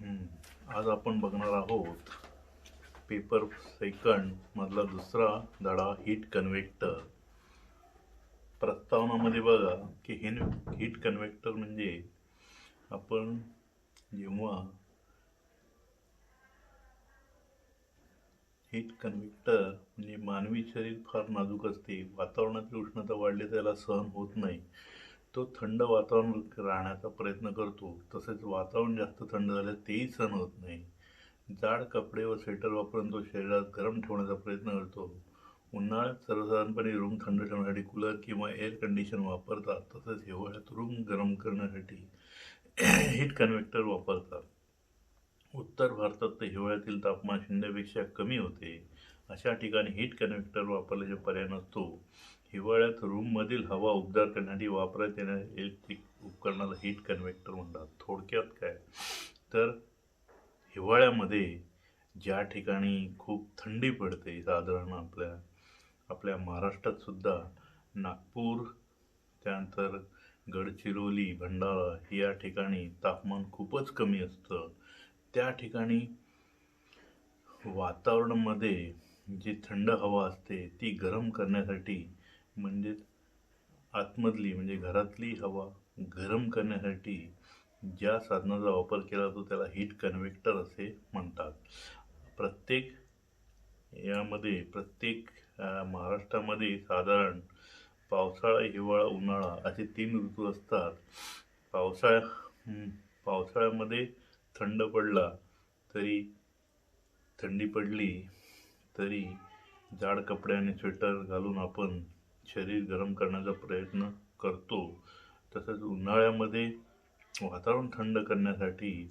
आज आपण बघणार आहोत पेपर सेकंड मधला दुसरा धडा हीट कन्व्हेक्टर. प्रस्तावनामध्ये बघा की हीट कन्व्हेक्टर म्हणजे आपण जेव्हा हीट कन्व्हेक्टर म्हणजे मानवी शरीर फार नाजूक असते. वातावरणाची उष्णता वाढली त्याला सहन होत नाही. तो थंड वातावरणात राहण्याचा प्रयत्न करतो. तसेच वातावरण जास्त थंड झाल्यास तेही सहन होत नाही. जाड कपडे व स्वेटर वापरून तो शरीरात गरम ठेवण्याचा प्रयत्न करतो. उन्हाळ्यात सर्वसाधारणपणे रूम थंड ठेवण्यासाठी कूलर किंवा एअर कंडिशन वापरतात. तसेच हिवाळ्यात रूम गरम करण्यासाठी हीट कन्व्हेक्टर वापरतात. उत्तर भारतात तर हिवाळ्यातील तापमान शून्यापेक्षा कमी होते. अशा ठिकाणी हीट कन्व्हेक्टर वापरल्याचे पर्याय नसतो. हिवाळ्यात रूममधील हवा उबदार करण्यासाठी वापरण्यात येणाऱ्या इलेक्ट्रिक उपकरणाला हीट कन्व्हेक्टर म्हणतात. थोडक्यात काय तर हिवाळ्यामध्ये ज्या ठिकाणी खूप थंडी पडते, साधारण आपल्या आपल्या महाराष्ट्रात सुद्धा नागपूर, त्यानंतर गडचिरोली, भंडारा या ठिकाणी तापमान खूपच कमी असतं. त्या ठिकाणी वातावरणामध्ये जी थंड हवा असते ती गरम करण्यासाठी म्हणजे आतमधली म्हणजे घरातली हवा गरम करण्यासाठी ज्या साधनाचा वापर केला जातो त्याला हीट कन्व्हेक्टर असे म्हणतात. प्रत्येक प्रत्येक महाराष्ट्रामध्ये साधारण पावसाळा, हिवाळा, उन्हाळा असे 3 ऋतू असतात. पावसाळ्या पावसाळ्यामध्ये थंड पडला तरी थंडी पडली तरी जाड कपडे आणि स्वेटर घालून आपण शरीर गरम करण्याचा प्रयत्न करतो. तसंच उन्हाळ्यामध्ये वातावरण थंड करण्यासाठी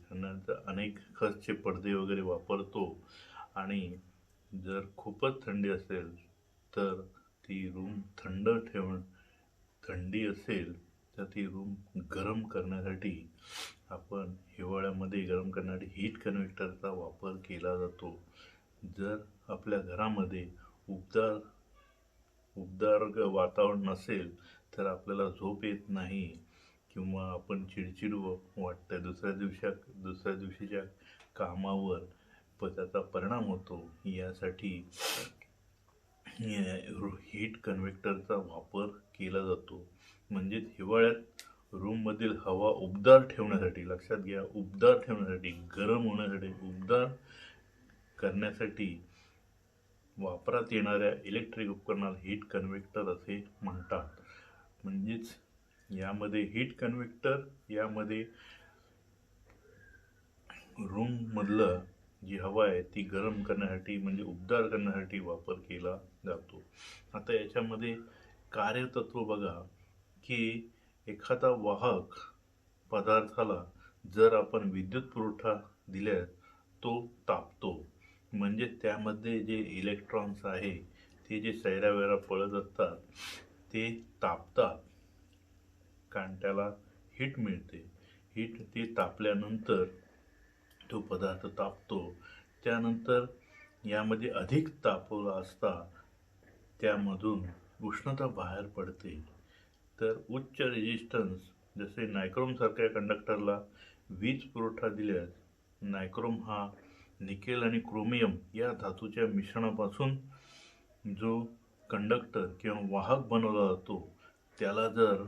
अनेक खसचे पडदे वगैरे वापरतो. आणि जर खूपच थंडी असेल तर ती रूम थंडी असेल तर ती रूम गरम करण्यासाठी आपण हिवाळ्यामध्ये गरम करण्यासाठी हीट कन्व्हेक्टरचा वापर केला जातो. जर आपल्या घरामध्ये उबदार उबदार वातावरण नसेल तर आपल्याला झोप येत नाही किंवा आपण चिडचिड वाटतं. दुसऱ्या दिवशीच्या कामावर त्याचा परिणाम होतो. यासाठी हीट कन्व्हेक्टरचा वापर केला जातो. म्हणजेच हिवाळ्यात रूममधील हवा उबदार ठेवण्यासाठी, लक्षात घ्या, उबदार ठेवण्यासाठी, गरम होण्यासाठी, उबदार करण्यासाठी वापरात येणाऱ्या इलेक्ट्रिक उपकरणाला हीट कन्व्हेक्टर असे म्हणतात. म्हणजेच यामध्ये रूममधलं जी हवा आहे ती गरम करण्यासाठी म्हणजे उबदार करण्यासाठी वापर केला जातो. आता याच्यामध्ये कार्यतत्व बघा की एखादा वाहक पदार्थाला जर आपण विद्युत पुरवठा दिल्यास तो तापतो. म्हणजे त्यामध्ये जे इलेक्ट्रॉन्स आहे ते जे सैरावैरा पळत असतात ते तापतात, कारण त्याला हीट मिळते. ते तापल्यानंतर तो पदार्थ तापतो. त्यानंतर यामध्ये अधिक तापवला असता त्यामधून उष्णता बाहेर पडते. तर उच्च रेजिस्टन्स जसे नायक्रोम सारख्या कंडक्टरला वीज पुरवठा दिल्यास नायक्रोम हा निकेल आणि क्रोमियम या धातूच्या मिश्रणापासून जो कंडक्टर किंवा वाहक बनवला जातो त्याला जर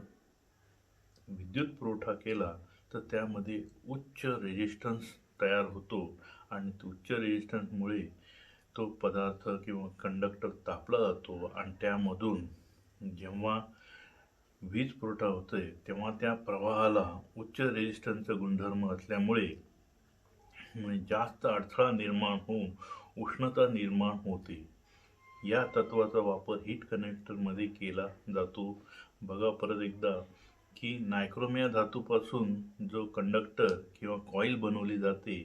विद्युत पुरवठा केला तर त्यामध्ये उच्च रेजिस्टन्स तयार होतो आणि उच्च रेजिस्टन्समुळे तो पदार्थ किंवा कंडक्टर तापला जातो. आणि त्यामधून जेव्हा वीज पुरवठा होतोय तेव्हा त्या प्रवाहाला उच्च रेजिस्टन्सचा गुणधर्म असल्यामुळे जास्त अडथळा निर्माण होऊन उष्णता निर्माण होते. या तत्वाचा वापर हीट कन्व्हेक्टरमध्ये केला जातो. बघा परत एकदा की नायक्रोम या धातूपासून जो कंडक्टर किंवा कॉईल बनवली जाते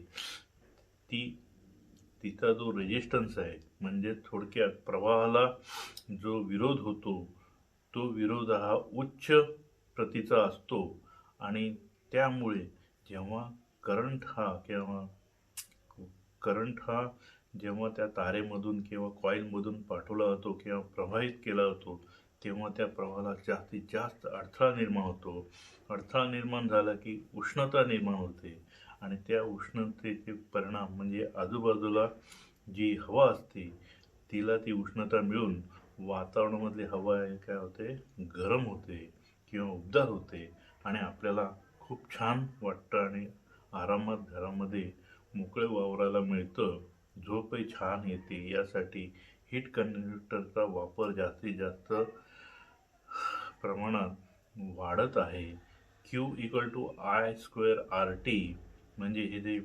तिचा जो रेजिस्टन्स आहे म्हणजे थोडक्यात प्रवाहाला जो विरोध होतो तो विरोध हा उच्च प्रतीचा असतो. आणि त्यामुळे जेव्हा करंट हा जेव्हा त्या तारेमधून किंवा कॉईलमधून पाठवला जातो किंवा प्रवाहित केला जातो तेव्हा त्या प्रवाहाला जास्तीत जास्त अडथळा निर्माण होतो. अडथळा निर्माण झाला की उष्णता निर्माण होते आणि त्या उष्णतेचे परिणाम म्हणजे आजूबाजूला जी हवा असते तिला ती उष्णता मिळून वातावरणामधली हवा आहे काय होते, गरम होते किंवा उबदार होते आणि आपल्याला खूप छान वाटतं आणि आरामात घरामध्ये मोकळे वावरायला मिळतं, झोपही छान येते. यासाठी हीट कंडक्टरचा वापर जास्तीत जास्त प्रमाणात वाढत आहे. Q=I²RT म्हणजे हे जे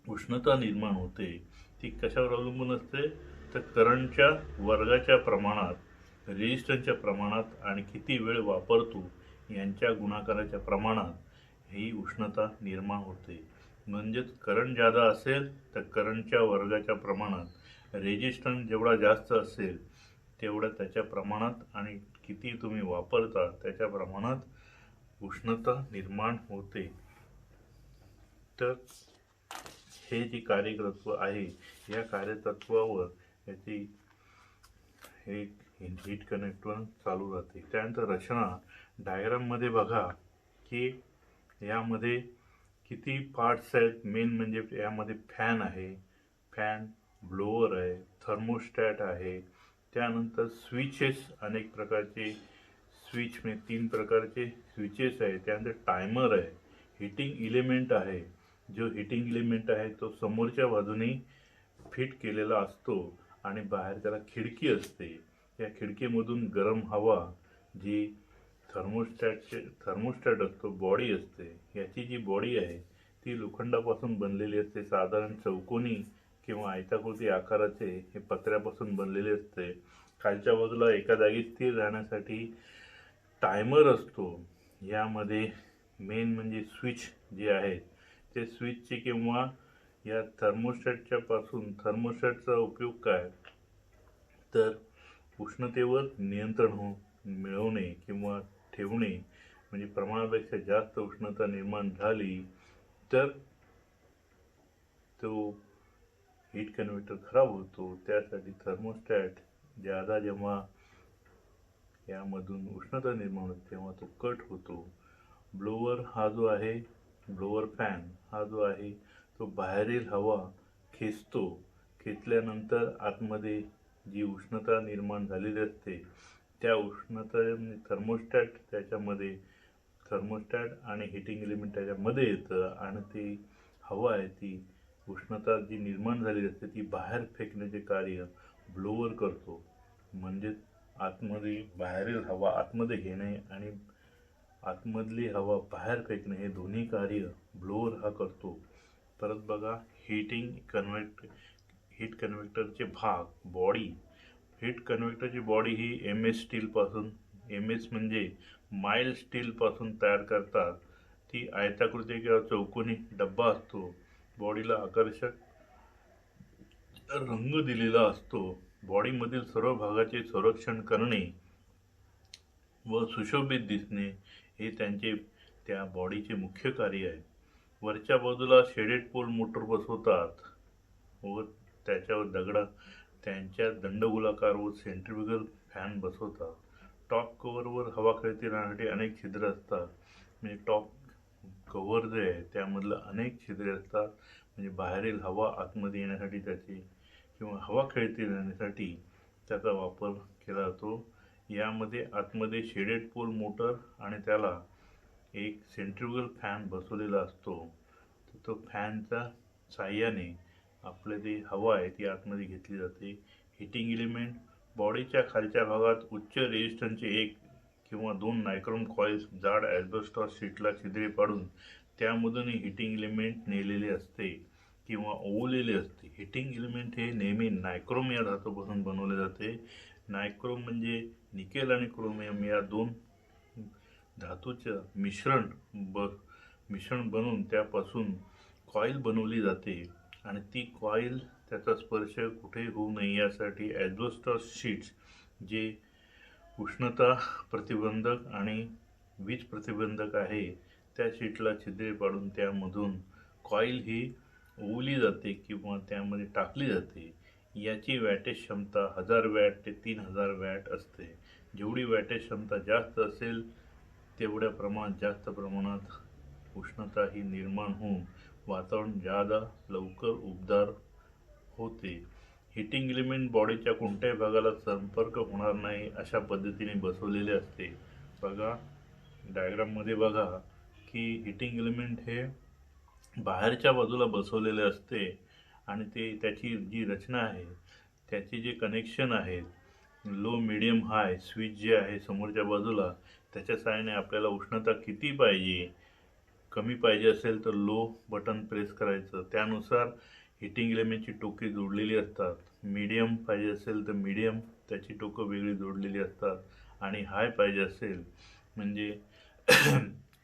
उष्णता निर्माण होते ती कशावर अवलंबून असते, तर करंटच्या वर्गाच्या प्रमाणात, रेजिस्टन्सच्या प्रमाणात आणि किती वेळ वापरतो यांच्या गुणाकाराच्या प्रमाणात ही उष्णता निर्माण होते. म्हणजेच करंट जादा असेल तर करंटच्या वर्गाच्या प्रमाणात, रेजिस्टन्स जेवढा जास्त असेल तेवढं त्याच्या प्रमाणात आणि किती तुम्ही वापरता त्याच्या प्रमाणात उष्णता निर्माण होते. तर हे जे कार्यतत्व आहे या कार्यतत्वावर याची हे हीट कनेक्टर चालू राहते. त्यानंतर रचना डायग्राममध्ये बघा की यामध्ये किती पार्ट्स आहेत. मेन म्हणजे यामध्ये फॅन आहे, फॅन, ब्लोअर आहे, थर्मोस्टॅट आहे, त्यानंतर स्विचेस, अनेक प्रकारचे स्विच म्हणजे 3 प्रकारचे स्विचेस आहे, त्यानंतर टायमर आहे, हीटिंग इलेमेंट आहे. जो हीटिंग इलेमेंट आहे तो समोरच्या बाजूने फिट केलेला असतो आणि बाहेर त्याला खिडकी असते. या खिडकीमधून गरम हवा जी थर्मोस्टॅट असतो, बॉडी असते. याची जी बॉडी आहे ती लोखंडापासून बनलेली असते, साधारण चौकोनी किंवा आयताकृती आकाराचे हे पत्र्यापासून बनलेले असते. खालच्या बाजूला एका जागी स्थिर राहण्यासाठी टायमर असतो. यामध्ये मेन म्हणजे स्विच जे आहेत ते स्विचचे किंवा या थर्मोस्टॅटचा उपयोग काय, तर उष्णतेवर नियंत्रण मिळवणे किंवा ठेवणे. म्हणजे प्रमाणापेक्षा जास्त उष्णता निर्माण झाली तर तो हीट कन्व्हर्टर खराब होतो. त्यासाठी थर्मोस्टॅट जेव्हा यामधून उष्णता निर्माण होते तेव्हा तो कट होतो. ब्लोअर हा जो आहे, ब्लोअर फॅन हा जो आहे तो बाहेरील हवा खेचतो. खेचल्यानंतर आतमध्ये जी उष्णता निर्माण झालेली असते त्या उष्णता थर्मोस्टॅट आणि हीटिंग एलिमेंट त्याच्यामध्ये येतं आणि ती हवा आहे, ती उष्णता जी निर्माण झालेली असते ती बाहेर फेकण्याचे कार्य ब्लोअर करतो. म्हणजे बाहेरील हवा आतमध्ये घेणे आणि आतमधली हवा बाहेर फेकणे हे दोन्ही कार्य ब्लोअर हा करतो. परत बघा हीट कन्व्हर्टरचे भाग, बॉडी. हीट कन्व्हर्टरची बॉडी ही MS म्हणजे माइल्ड स्टीलपासून तयार करतात. ती आयताकृती किंवा चौकोनी डब्बा असतो. बॉडीला आकर्षक रंग दिलेला असतो. बॉडीमधील सर्व भागाचे संरक्षण करणे व सुशोभित दिसणे हे त्या बॉडीचे मुख्य कार्य आहे. वरच्या बाजूला शेडेड पोल मोटर बसवतात व त्याच्यावर त्यांच्या दंडगोलाकार व सेंट्रिफ्युगल फॅन बसवतात. टॉप कव्हरवर हवा खेळती राहण्यासाठी अनेक छिद्र असतात. म्हणजे टॉप कव्हर जे आहे त्यामधलं अनेक छिद्रे असतात. म्हणजे बाहेरील हवा आतमध्ये येण्यासाठी किंवा हवा खेळती राहण्यासाठी त्याचा वापर केला जातो. यामध्ये आतमध्ये शेडेड पोल मोटर आणि त्याला एक सेंट्रिफ्युगल फॅन बसवलेला असतो. तो फॅनच्या साह्याने आपली जी हवा आहे ती आतमध्ये घेतली जाते. हीटिंग एलिमेंट, बॉडीच्या खालच्या भागात उच्च रेजिस्टन्सचे 1 किंवा 2 नायक्रॉन कॉइल्स जाड ॲस्बेस्टॉस शीटला छिद्रे पाडून त्यामधून हीटिंग एलिमेंट नेलेले असते किंवा ओवलेले असते. हीटिंग एलिमेंट हे नेहमी नायक्रोम या धातूपासून बनवले जाते. नायक्रोम म्हणजे निकेल आणि क्रोमियम या 2 धातूचं मिश्रण बनवून त्यापासून कॉईल बनवली जाते आणि ती कॉईल त्याचा स्पर्श कुठे होऊ नये यासाठी ॲस्बेस्टॉस शीट्स जे उष्णता प्रतिबंधक आणि वीज प्रतिबंधक आहे त्या शीटला छिद्रे पाडून त्यामधून कॉईल ही ओवली जाते किंवा त्यामध्ये टाकली जाते. याची वॅटेज क्षमता 1000 वॅट ते 3000 वॅट असते. जेवढी वॅटेज क्षमता जास्त असेल तेवढ्या जास्त प्रमाणात उष्णता ही निर्माण होऊन वातावरण ज्यादा लवकर उबदार होते. हीटिंग एलिमेंट बॉडीच्या कोणत्याही भागाला संपर्क होणार नाही अशा पद्धतीने बसवलेले असते. बघा डायग्राममध्ये बघा की हीटिंग एलिमेंट हे बाहेरच्या बाजूला बसवलेले असते आणि ते त्याची जी रचना आहे, त्याचे जे कनेक्शन आहेत, लो मिडियम हाय स्विच जे आहे समोरच्या बाजूला, त्याच्या सहाय्याने आपल्याला उष्णता किती पाहिजे, कमी पाहिजे असेल तर लो बटन प्रेस करायचं. त्यानुसार हीटिंग एलिमेंटची टोके जोडलेली असतात. मीडियम पाहिजे असेल तर मीडियम त्याची टोकं वेगळी जोडलेली असतात आणि हाय पाहिजे असेल म्हणजे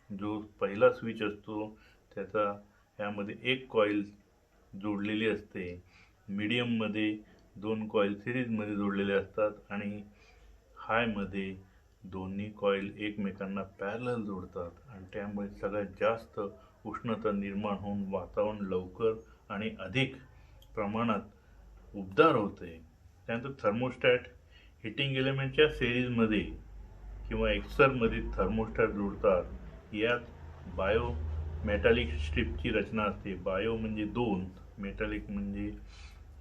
जो पहिला स्विच असतो त्याचा यामध्ये एक कॉईल जोडलेली असते. मीडियममध्ये 2 कॉईल सिरीजमध्ये जोडलेले असतात आणि हायमध्ये दोन्ही कॉईल एकमेकांना पॅरलल जोडतात आणि त्यामुळे सगळ्यात जास्त उष्णता निर्माण होऊन वातावरण लवकर आणि अधिक प्रमाणात उबदार होते. त्यानंतर थर्मोस्टॅट हीटिंग एलिमेंटच्या सिरीजमध्ये किंवा एक्सरमध्ये थर्मोस्टॅट जोडतात. यात बायो मेटॅलिक स्ट्रिपची रचना असते. बायो म्हणजे 2, मेटॅलिक म्हणजे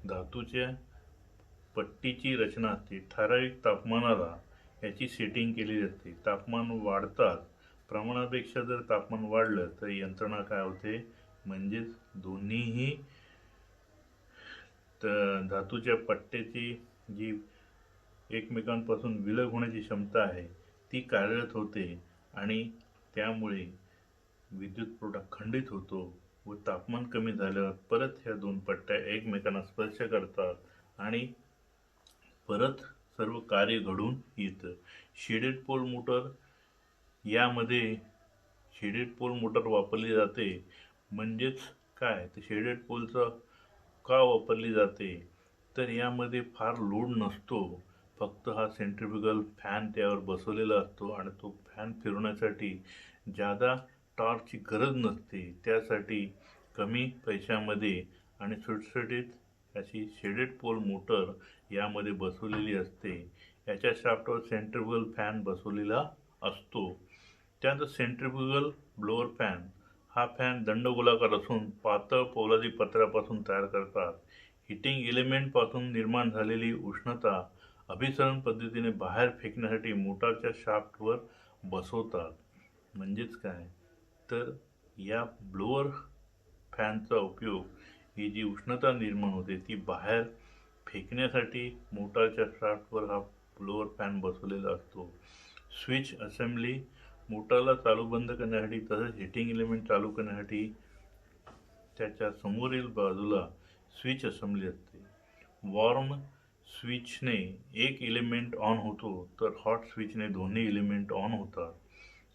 धातूच्या पट्टीची रचना असते. ठराविक तापमानाला याची सेटिंग केलेली असते. तापमान वाढतात, प्रमाणापेक्षा जर तापमान वाढलं तर यंत्रणा काय होते, म्हणजेच दोन्हीही धातूच्या पट्ट्याची जी एकमेकांपासून विलग होण्याची क्षमता आहे ती कार्यरत होते आणि त्यामुळे विद्युत पुरवठा खंडित होतो व तापमान कमी झाल्यावर परत ह्या दोन पट्ट्या एकमेकांना स्पर्श करतात आणि परत सर्व कार्य घडून येतं. शेडेड पोल मोटर यामध्ये शेडेड पोल मोटर वापरली जाते. म्हणजेच काय तर शेडेड पोलचा का वापरली जाते तर यामध्ये फार लोड नसतो. फक्त हा सेंट्रिफ्युगल फॅन त्यावर बसवलेला असतो आणि तो फॅन फिरवण्यासाठी जादा टॉर्कची गरज नसते. त्यासाठी कमी पैशामध्ये आणि सुटसुटीत अशी शेडेड पोल मोटर यामध्ये बसवलेली असते. याच्या शाफ्टवर सेंट्रिफ्युगल फॅन बसवलेला असतो. त्यानंतर सेंट्रिफ्युगल ब्लोअर फॅन हा फॅन दंडगोलाकार असून पातळ पोलादी पत्र्यापासून तयार करतात. हीटिंग एलिमेंटपासून निर्माण झालेली उष्णता अभिसरण पद्धतीने बाहेर फेकण्यासाठी मोटारच्या शाफ्टवर बसवतात. म्हणजेच काय तर या ब्लोअर फॅनचा उपयोग ही जी उष्णता निर्माण होते ती बाहेर फेकण्यासाठी मोटारच्या शाफ्टवर हा ब्लोअर फॅन बसवलेला असतो. स्विच असेंब्ली मोटारला चालू बंद करण्यासाठी तसेच हीटिंग एलिमेंट चालू करण्यासाठी त्याच्या समोरील बाजूला स्विच असेंब्ली असते. वॉर्म स्विचने एक एलिमेंट ऑन होतो तर हॉट स्विचने दोन्ही एलिमेंट ऑन होतात.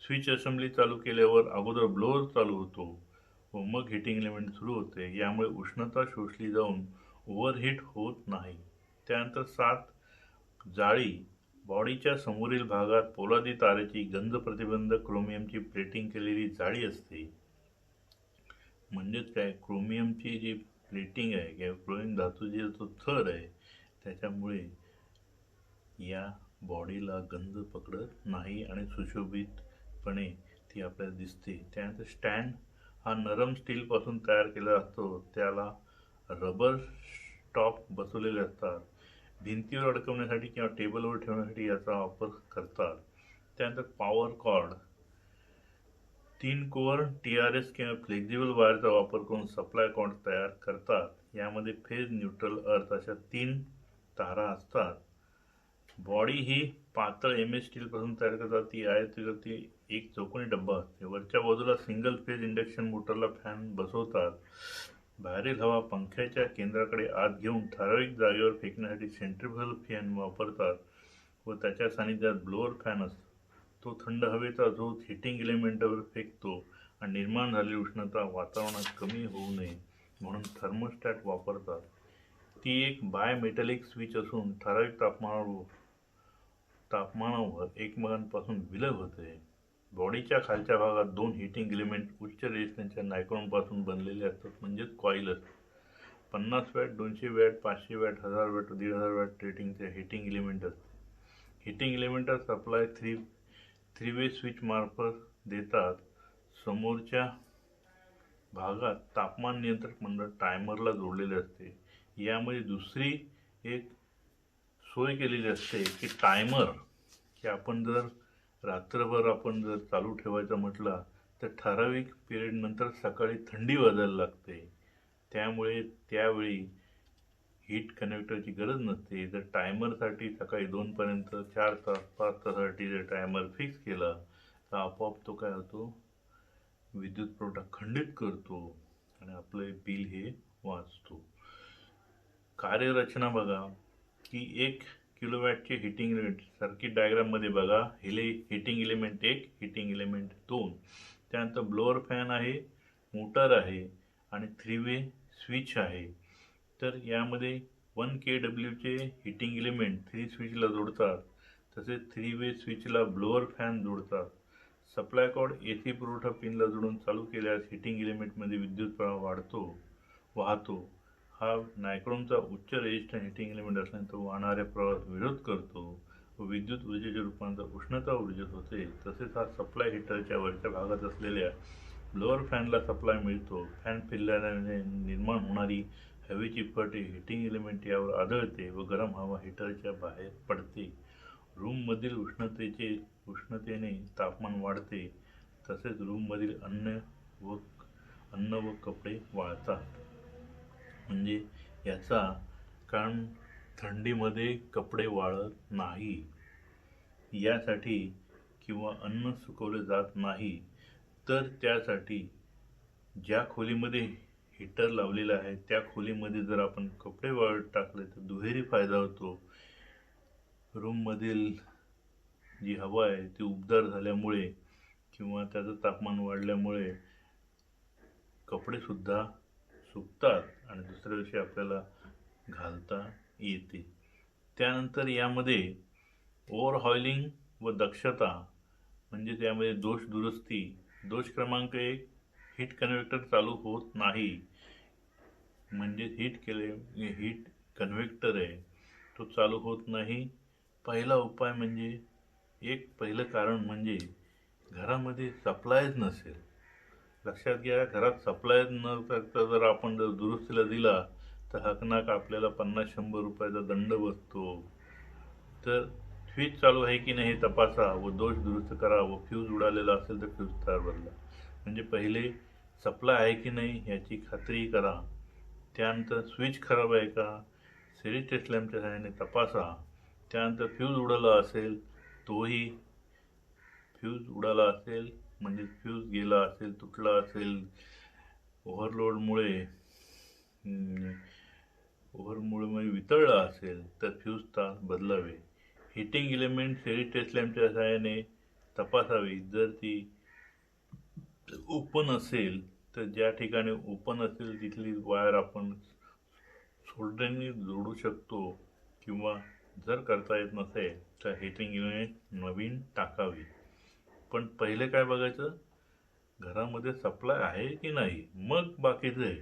स्विच असेंब्ली चालू केल्यावर अगोदर ब्लोअर चालू होतो व मग हीटिंग एलिमेंट सुरू होते. यामुळे उष्णता शोषली जाऊन ओव्हरहीट होत नाही. त्यानंतर 7 जाळी बॉडीच्या समोरील भागात पोलादी तारेची गंज प्रतिबंधक क्रोमियमची प्लेटिंग केलेली जाळी असते. म्हणजेच काय क्रोमियमची जी प्लेटिंग आहे किंवा क्रोमियम धातूची जो थर आहे त्याच्यामुळे या बॉडीला गंज पकडत नाही आणि सुशोभितपणे ती आपल्याला दिसते. त्यानंतर स्टँड हा नरम स्टीलपासून तयार केलेला असतो. त्याला रबर स्टॉप बसवलेले असतात. भिंतीवर अडकवण्यासाठी किंवा टेबलवर ठेवण्यासाठी याचा वापर करतात. त्यानंतर पॉवर कॉर्ड 3 कोअर TRS किंवा फ्लेक्झिबल वायरचा वापर करून सप्लाय कॉर्ड तयार करतात. यामध्ये फेज, न्यूट्रल, अर्थ अशा 3 तारा असतात. बॉडी ही पातळ MS स्टीलपासून तयार करतात. ती आयताकृती एक चौकोनी डब्बा असते. वरच्या बाजूला सिंगल फेज इंडक्शन मोटरला फॅन बसवतात. बाहेरील हवा पंख्याच्या केंद्राकडे आत घेऊन ठराविक जागेवर फेकण्यासाठी सेंट्रिफ्युगल फॅन वापरतात व त्याच्या सानिध्यात ब्लोअर फॅन असतो. तो थंड हवेचा झोत हीटिंग एलिमेंटवर फेकतो आणि निर्माण झालेली उष्णता वातावरणात कमी होऊ नये म्हणून थर्मोस्टॅट वापरतात. ती एक बायमेटॅलिक स्विच असून ठराविक तापमानावर एकमेकांपासून विलग होते. बॉडीच्या खालच्या भागात 2 हीटिंग एलिमेंट उच्च रेजिस्टन्सच्या नायक्रॉनपासून बनलेले असतात. म्हणजेच कॉईल असतात. 50 watt, 200 watt, 500 watt, 1000 watt, 1500 watt रेटिंगचे हीटिंग एलिमेंट असते. हीटिंग एलिमेंटचा सप्लाय 3 वे स्विच मार्फत देतात. समोरच्या भागात तापमान नियंत्रक मंडळ टायमरला जोडलेले असते. यामध्ये दुसरी एक सोय केलेली असते की टायमर, की आपण जर रात्रभर आपण जर चालू ठेवायचं म्हटलं तर ठराविक पिरियड नंतर सकाळी थंडी वाजायला लागते. त्यामुळे त्यावेळी हीट कनेक्टरची गरज नसते. जर टायमरसाठी सकाळी 2 पर्यंत 4 तास 5 तासासाठी जर टायमर फिक्स केला तर आपोआप तो काय होतो, विद्युत पुरवठा खंडित करतो आणि आपलं बिल हे वाचतो. कार्यरचना बघा की 1 किलोवॅटचे हिटिंग एलिमेंट सर्किट डायग्राममध्ये बघा, हिटिंग एलिमेंट 1, हिटिंग एलिमेंट 2, त्यानंतर ब्लोअर फॅन आहे, मोटर आहे आणि 3 वे स्विच आहे. तर यामध्ये 1 kWचे हिटिंग एलिमेंट 3 स्विचला जोडतात, तसेच 3 वे स्विचला ब्लोअर फॅन जोडतात. सप्लाय कॉर्ड AC पुरवठा पिनला जोडून चालू केल्यास हिटिंग एलिमेंटमध्ये विद्युत प्रवाह वाहतो. हा नायक्रॉनचा उच्च रेजिस्टन्स हिटिंग एलिमेंट असल्याने तो वाहणाऱ्या प्रवाहास विरोध करतो व विद्युत ऊर्जेचे रूपांतर उष्णता ऊर्जेत होते. तसेच हा सप्लाय हीटरच्या वरच्या भागात असलेल्या ब्लोअर फॅनला सप्लाय मिळतो. फॅन फिरल्याने निर्माण होणारी हवेची फट हिटिंग एलिमेंट यावर आदळते व गरम हवा हीटरच्या बाहेर पडते. रूममधील उष्णतेने तापमान वाढते. तसेच रूममधील अन्न व कपडे वाळतात. म्हणजे याचा कारण थंडीमध्ये कपडे वाळत नाही यासाठी किंवा अन्न सुकवले जात नाही, तर त्यासाठी ज्या खोलीमध्ये हीटर लावलेला आहे त्या खोलीमध्ये जर आपण कपडे वाळत टाकले तर दुहेरी फायदा होतो. रूममधील जी हवा आहे ती उबदार झाल्यामुळे किंवा त्याचं तापमान वाढल्यामुळे कपडेसुद्धा सुकतात आणि दुसऱ्या दिवशी आपल्याला घालता येते. त्यानंतर यामध्ये ओव्हरहॉलिंग व दक्षता म्हणजे त्यामध्ये दोष दुरुस्ती. दोष क्रमांक 1, हीट कन्व्हेक्टर चालू होत नाही. म्हणजे हीट कन्व्हेक्टर आहे तो चालू होत नाही. पहिला उपाय म्हणजे पहिलं कारण म्हणजे घरामध्ये सप्लायच नसेल. लक्षात घ्या, घरात सप्लाय न करता जर आपण जर दुरुस्तीला दिला तर हकनाक आपल्याला 50-100 रुपयाचा दंड बसतो. तर स्विच चालू आहे की नाही हे तपासा व दोष दुरुस्त करा व फ्यूज उडालेला असेल तर फ्यूज तार बदला. म्हणजे पहिले सप्लाय आहे की नाही याची खात्री करा. त्यानंतर स्विच खराब आहे का सिरीज टेस्ट लॅम्पच्या सहाय्याने तपासा. त्यानंतर फ्यूज उडाला असेल म्हणजे फ्यूज गेला असेल, तुटला असेल, ओव्हरलोडमुळे वितळला असेल तर फ्यूज तार बदलावे. हिटिंग एलिमेंट सिरीज टेस्ट लॅम्पच्या सहाय्याने तपासावी. जर ती ओपन असेल तर ज्या ठिकाणी ओपन असेल तिथली वायर आपण सोल्डरिंगने जोडू शकतो किंवा जर करता येत नसेल तर हिटिंग एलिमेंट नवीन टाकावी. पण पहिले काय बघायचं, घरामध्ये सप्लाय आहे की नाही, मग बाकीचं आहे.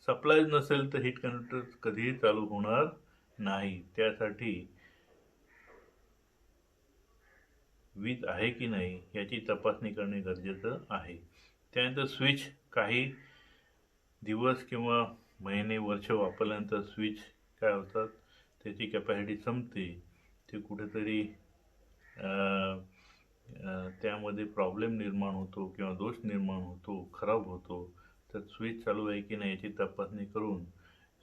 सप्लाय नसेल तर हीट कन्व्हर्टर कधीही चालू होणार नाही. त्यासाठी वीज आहे की नाही याची तपासणी करणे गरजेचं आहे. त्यानंतर स्विच काही दिवस किंवा महिने वर्ष वापरल्यानंतर स्विच काय होतात, त्याची कॅपॅसिटी संपते. ते कुठेतरी त्यामध्ये प्रॉब्लेम निर्माण होतो किंवा दोष निर्माण होतो, खराब होतो. तर स्विच चालू आहे की नाही याची तपासणी करून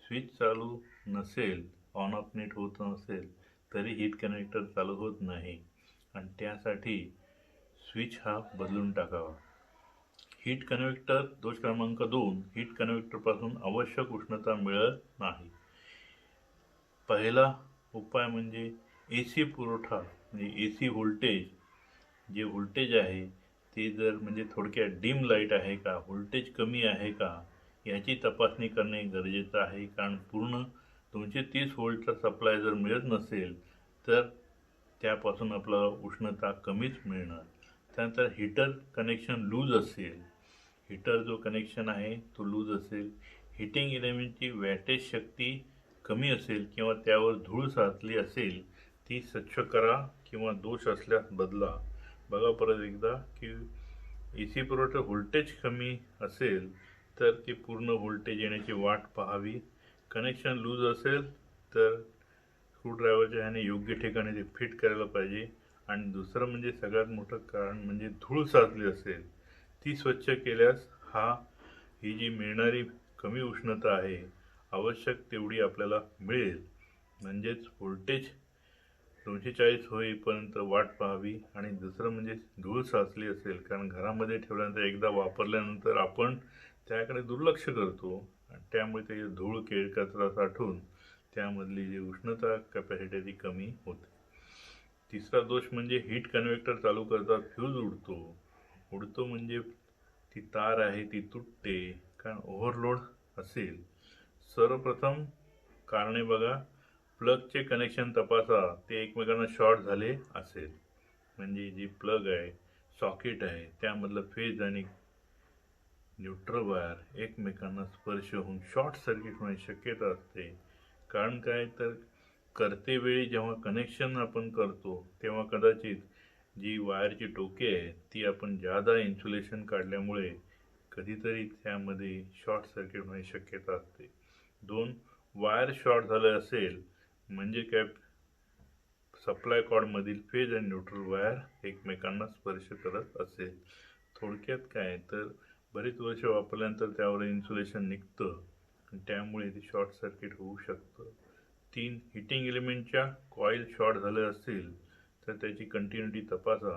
स्विच चालू नसेल, ऑन ऑफ नीट होत नसेल तरी हीट कनेक्टर चालू होत नाही आणि त्यासाठी स्विच हा बदलून टाकावा. हीट कन्व्हेक्टर दोष क्रमांक 2, हीट कन्व्हेक्टरपासून आवश्यक उष्णता मिळत नाही. पहिला उपाय म्हणजे AC पुरवठा म्हणजे AC व्होल्टेज, जे व्होल्टेज आहे ते जर म्हणजे थोडक्यात डिम लाईट आहे का, व्होल्टेज कमी आहे का याची तपासणी करणे गरजेचं आहे. कारण पूर्ण 230 व्होल्टचा सप्लाय जर मिळत नसेल तर त्यापासून आपल्याला उष्णता कमीच मिळणार. त्यानंतर हीटर कनेक्शन लूज असेल, हीटर जो कनेक्शन आहे तो लूज असेल, हीटिंग एलिमेंटची वॅटेज शक्ती कमी असेल किंवा त्यावर धूळ साचली असेल ती स्वच्छ करा किंवा दोष असल्यास बदला. बघा परत एकदा की AC पुरवठा व्होल्टेज कमी असेल तर ती पूर्ण व्होल्टेज येण्याची वाट पाहावी. कनेक्शन लूज असेल तर स्क्रूड्रायव्हरच्या ह्याने योग्य ठिकाणी ते फिट करायला पाहिजे. आणि दुसरं म्हणजे सगळ्यात मोठं कारण म्हणजे धूळ साचली असेल ती स्वच्छ केल्यास ही जी मिळणारी कमी उष्णता आहे आवश्यक तेवढी आपल्याला मिळेल. म्हणजेच व्होल्टेज 240 होईपर्यंत वाट पाहावी. आणि दुसरं म्हणजे धूळ साचली असेल, कारण घरामध्ये ठेवल्यानंतर एकदा वापरल्यानंतर आपण त्याकडे दुर्लक्ष करतो आणि त्यामुळे ते धूळ कचरा साठून त्यामधली जी उष्णता कॅपॅसिटी ती कमी होते. तिसरा दोष म्हणजे हीट कन्व्हेक्टर चालू करतात फ्यूज उडतो म्हणजे ती तार आहे ती तुटते कारण ओव्हरलोड असेल. सर्वप्रथम कारणे बघा, प्लगचे कनेक्शन तपासा ते एकमेकांना शॉर्ट झाले असेल, म्हणजे जी प्लग आहे सॉकेट आहे त्यामधलं फेज आणि न्यूट्रल वायर एकमेकांना स्पर्श होऊन शॉर्ट सर्किट होण्याची शक्यता असते. कारण काय तर करते वेळी जेव्हा कनेक्शन आपण करतो तेव्हा कदाचित जी वायरची टोके आहे ती आपण जादा इन्सुलेशन काढल्यामुळे कधीतरी त्यामध्ये शॉर्ट सर्किट होण्याची शक्यता असते. 2 वायर शॉर्ट झाले असेल म्हणजे काय सप्लाय कॉर्डमधील फेज आणि न्यूट्रल वायर एकमेकांना स्पर्श करत असेल. थोडक्यात काय तर बरीच वर्ष वापरल्यानंतर त्यावर इन्सुलेशन निघतं आणि त्यामुळे ते शॉर्ट सर्किट होऊ शकतं. 3 हिटिंग एलिमेंटच्या कॉईल शॉर्ट झाले असतील तर त्याची कंटिन्युटी तपासा.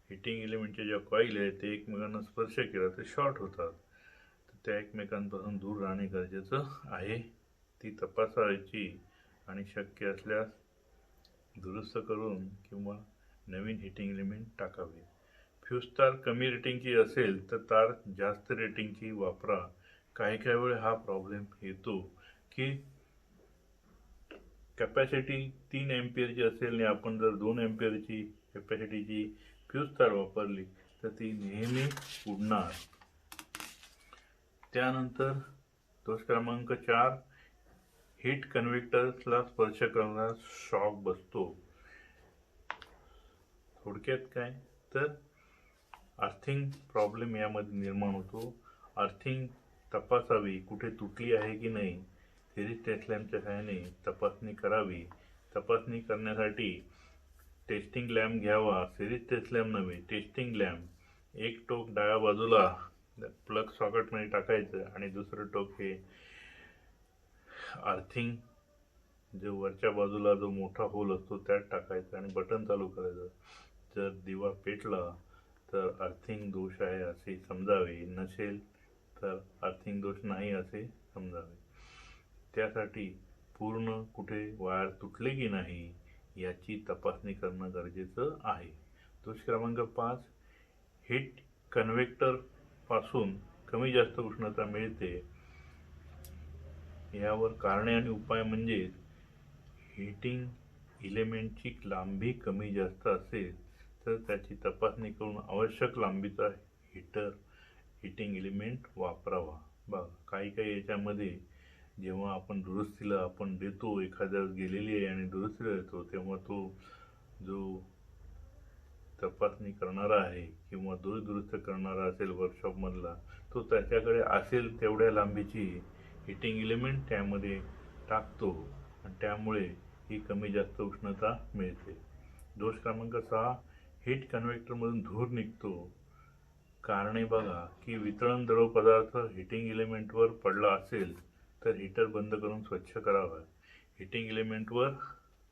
हिटिंग एलिमेंटच्या ज्या कॉईल आहेत ते एकमेकांना स्पर्श केला तर शॉर्ट होतात, तर त्या एकमेकांपासून दूर राहणे गरजेचं आहे. ती तपासायची आणि शक्य असल्यास दुरुस्त करून किंवा नवीन हिटिंग एलिमेंट टाकावे. फ्यूज तार कमी रेटिंगची असेल तर तार जास्त रेटिंगची वापरा. काही वेळ हा प्रॉब्लेम येतो की कॅपॅसिटी 3 एम्पियरची असेल आणि आपण जर 2 एम्पियरची कॅपॅसिटीची फ्यूज तार वापरली तर ती नेहमी उडणार. त्यानंतर दोष क्रमांक 4, हीट कन्व्हेक्टर्सला स्पर्श करण्यास शॉक बसतो. थोडक्यात काय तर अर्थिंग प्रॉब्लेम यामध्ये निर्माण होतो. अर्थिंग तपासावी, कुठे तुटली आहे की नाही सिरीज टेस्ट लॅम्पच्या सहाय्याने तपासणी करावी. तपासणी करण्यासाठी टेस्टिंग लॅम्प घ्यावा. सिरीज टेस्ट लॅम्प नव्हे, टेस्टिंग लॅम्प. एक टोक डाव्या बाजूला प्लग सॉकेटमध्ये टाकायचं आणि दुसरं टोक हे अर्थिंग जो वरच्या बाजूला जो मोठा होल असतो त्यात टाकायचं आणि बटन चालू करायचं. जर दिवा पेटला तर अर्थिंग दोष आहे असे समजावे, नसेल तर अर्थिंग दोष नाही असे समजावे. त्यासाठी पूर्ण कुठे वायर तुटले की नाही याची तपासणी करणं गरजेचं आहे. दोष क्रमांक 5, हीट कन्व्हेक्टर पासून कमी जास्त उष्णता मिळते. यावर कारणे आणि उपाय म्हणजे हीटिंग इलेमेंटची लांबी कमी जास्त असेल तर त्याची तपासणी करून आवश्यक लांबीचा हिटिंग एलिमेंट वापरावा. बघा काही याच्यामध्ये जेव्हा आपण दुरुस्तीला आपण देतो, एखाद्या गेलेली आहे आणि दुरुस्तीला देतो तेव्हा तो जो तपासणी करणारा आहे किंवा दुरुस्त करणारा असेल वर्कशॉपमधला तो त्याच्याकडे असेल तेवढ्या लांबीची हिटिंग एलिमेंट त्यामध्ये टाकतो आणि त्यामुळे ही कमी जास्त उष्णता मिळते. दोष क्रमांक 6, हीट कन्व्हेक्टरमधून धूर निघतो. कारणे बघा की वितळण द्रव पदार्थ हिटिंग एलिमेंटवर पडला असेल तर हीटर बंद करून स्वच्छ करावा. हिटिंग एलिमेंटवर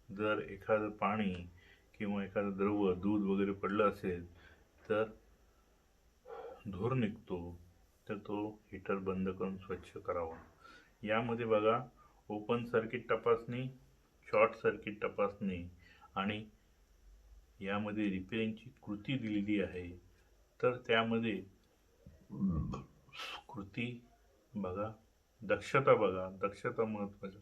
जर एखादं पाणी किंवा एखादं द्रव दूध वगैरे पडलं असेल तर धूर निघतो, तर तो हीटर बंद करून स्वच्छ करावा. यामध्ये बघा ओपन सर्किट तपासणी, शॉर्ट सर्किट तपासणी आणि यामध्ये रिपेअरिंगची कृती दिलेली आहे. तर त्यामध्ये कृती बघा, दक्षता महत्त्वाची.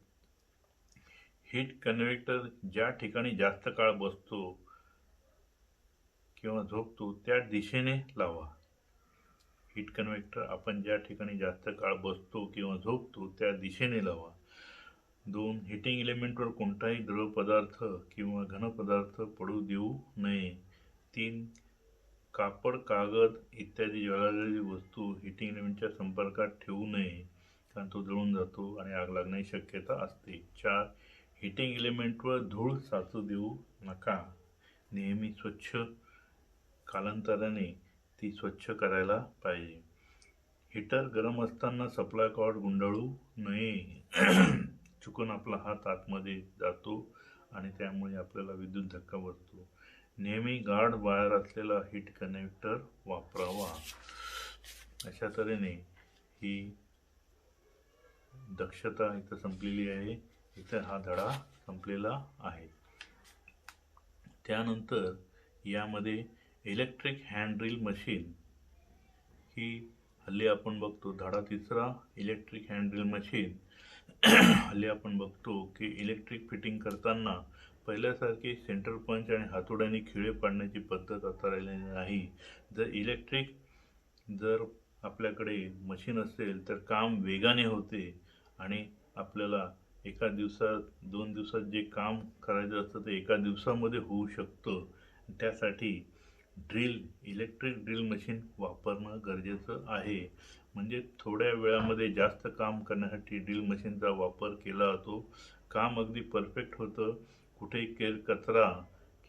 हीट कन्व्हेक्टर ज्या ठिकाणी जास्त काळ बसतो किंवा झोपतो त्या दिशेने लावा. हीट कन्व्हेक्टर आपण ज्या ठिकाणी जास्त काळ बसतो किंवा झोपतो त्या दिशेने लावा. 2 हिटिंग एलिमेंटवर कोणताही द्रव पदार्थ किंवा घन पदार्थ पडू देऊ नये. 3 कापड, कागद इत्यादी ज्वललेली वस्तू हिटिंग एलिमेंटच्या संपर्कात ठेवू नये, कारण तो जळून जातो आणि आग लागण्याची शक्यता असते. 4. हिटिंग एलिमेंटवर धूळ साचू देऊ नका. नेहमी स्वच्छ, कालांतराने ती स्वच्छ करायला पाहिजे. हीटर गरम असताना सप्लाय कॉर्ड गुंडाळू नये. चुकून आपला हात आतमध्ये जातो आणि त्यामुळे आपल्याला विद्युत धक्का बसतो. नेहमी गार्ड वायर असलेला हीट कनेक्टर वापरावा. अशा तऱ्हेने ही दक्षता इथं संपलेली आहे. इथं हा धडा संपलेला आहे. त्यानंतर यामध्ये इलेक्ट्रिक हँड ड्रिल मशीन ही हल्ली आपण बघतो. धडा 3 इलेक्ट्रिक हँड ड्रिल मशीन. हल्ली आपण बघतो की इलेक्ट्रिक फिटिंग करताना पहिल्यासारखी सेंटर पंच आणि हातोड्याने खिळे पाडण्याची पद्धत आता राहिलेली नाही. जर आपल्याकडे मशीन असेल तर काम वेगाने होते आणि आपल्याला एका दिवसात 2 दिवसात जे काम करायचं असतं ते एका दिवसामध्ये होऊ शकतं. त्यासाठी इलेक्ट्रिक ड्रिल मशीन वापरणं गरजेचं आहे. म्हणजे थोड्या वेळामध्ये जास्त काम करण्यासाठी ड्रिल मशीनचा वापर केला जातो. काम अगदी परफेक्ट होतं. कुठेही कचरा